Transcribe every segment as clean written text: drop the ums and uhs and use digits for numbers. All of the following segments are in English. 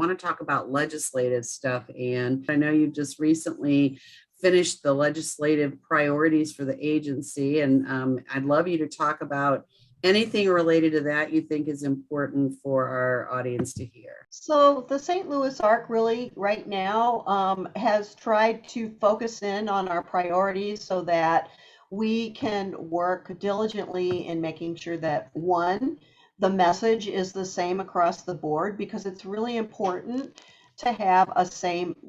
want to talk about legislative stuff. And I know you just recently finished the legislative priorities for the agency, and I'd love you to talk about anything related to that you think is important for our audience to hear. So the St. Louis Arc really right now has tried to focus in on our priorities so that we can work diligently in making sure that one, the message is the same across the board, because it's really important to have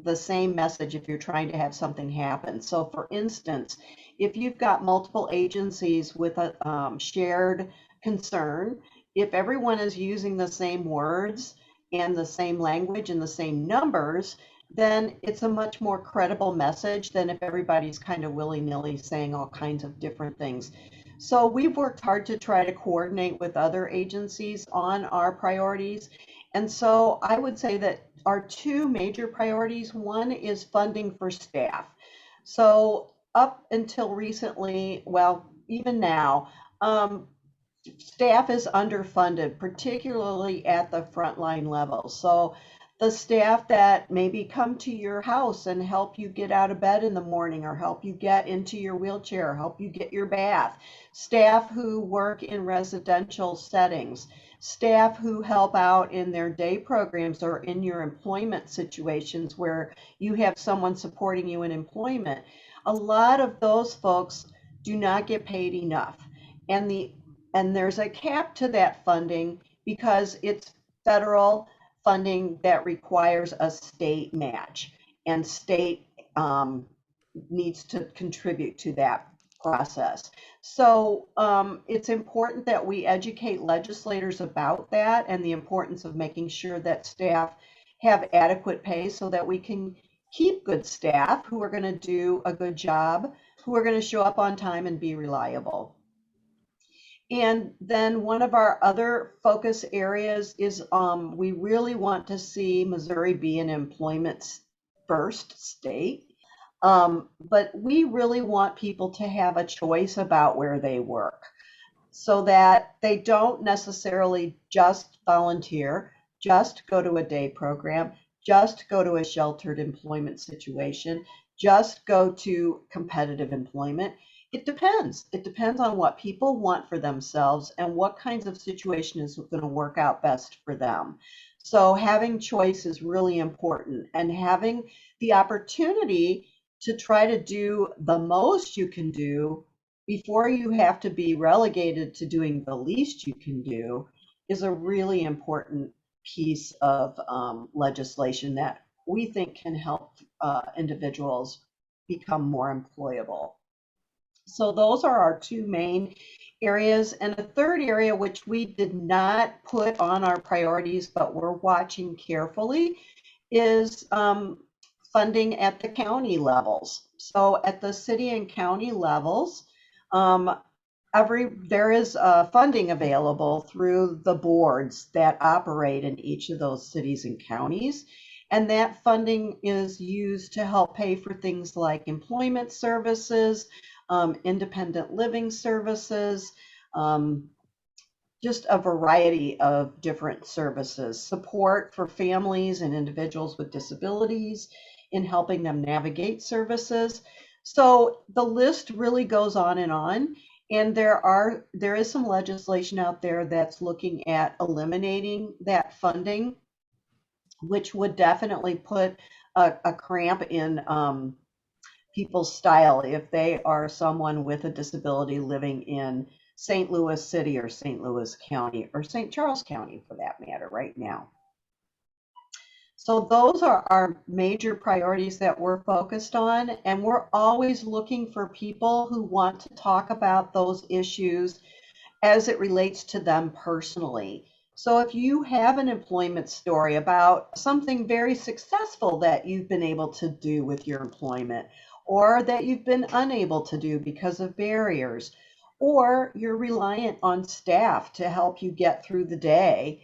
the same message if you're trying to have something happen. So for instance, if you've got multiple agencies with a shared concern, if everyone is using the same words and the same language and the same numbers, then it's a much more credible message than if everybody's kind of willy-nilly saying all kinds of different things. So we've worked hard to try to coordinate with other agencies on our priorities. And so I would say that our two major priorities, one is funding for staff. So up until recently, well, even now, staff is underfunded, particularly at the frontline level. So the staff that maybe come to your house and help you get out of bed in the morning, or help you get into your wheelchair, or help you get your bath, staff who work in residential settings, staff who help out in their day programs or in your employment situations where you have someone supporting you in employment. A lot of those folks do not get paid enough. And there's a cap to that funding because it's federal funding that requires a state match, and state needs to contribute to that process. So it's important that we educate legislators about that and the importance of making sure that staff have adequate pay so that we can keep good staff who are going to do a good job, who are going to show up on time and be reliable. And then one of our other focus areas is we really want to see Missouri be an employment first state. But we really want people to have a choice about where they work so that they don't necessarily just volunteer, just go to a day program, just go to a sheltered employment situation, just go to competitive employment. It depends. It depends on what people want for themselves and what kinds of situation is going to work out best for them. So having choice is really important, and having the opportunity to try to do the most you can do before you have to be relegated to doing the least you can do is a really important piece of legislation that we think can help individuals become more employable. So those are our two main areas. And a third area, which we did not put on our priorities, but we're watching carefully, is funding at the county levels. So at the city and county levels, there is funding available through the boards that operate in each of those cities and counties. And that funding is used to help pay for things like employment services, independent living services, just a variety of different services, support for families and individuals with disabilities in helping them navigate services. So the list really goes on, and there is some legislation out there that's looking at eliminating that funding, which would definitely put a cramp in people's style if they are someone with a disability living in St. Louis City or St. Louis County or St. Charles County for that matter right now. So those are our major priorities that we're focused on, and we're always looking for people who want to talk about those issues as it relates to them personally. So if you have an employment story about something very successful that you've been able to do with your employment, or that you've been unable to do because of barriers, or you're reliant on staff to help you get through the day,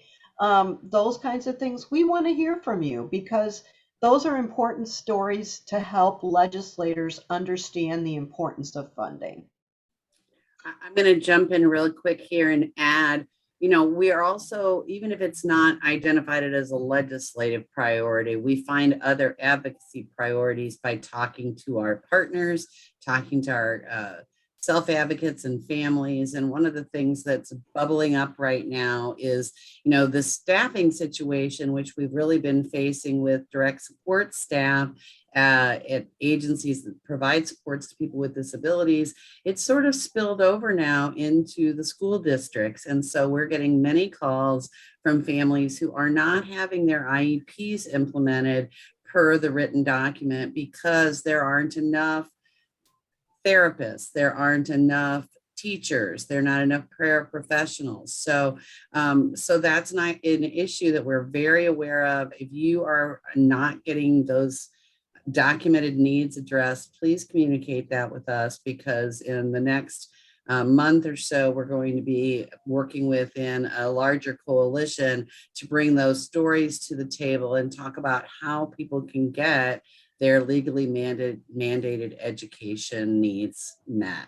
those kinds of things, we want to hear from you, because those are important stories to help legislators understand the importance of funding. I'm going to jump in real quick here and add we are also, even if it's not identified as a legislative priority, we find other advocacy priorities by talking to our partners, talking to our self-advocates and families. And one of the things that's bubbling up right now is, the staffing situation, which we've really been facing with direct support staff at agencies that provide supports to people with disabilities. It's sort of spilled over now into the school districts. And so we're getting many calls from families who are not having their IEPs implemented per the written document because there aren't enough therapists, there aren't enough teachers, there are not enough paraprofessionals. So that's not an issue that we're very aware of. If you are not getting those documented needs addressed, please communicate that with us, because in the next month or so, we're going to be working within a larger coalition to bring those stories to the table and talk about how people can get their legally mandated education needs met.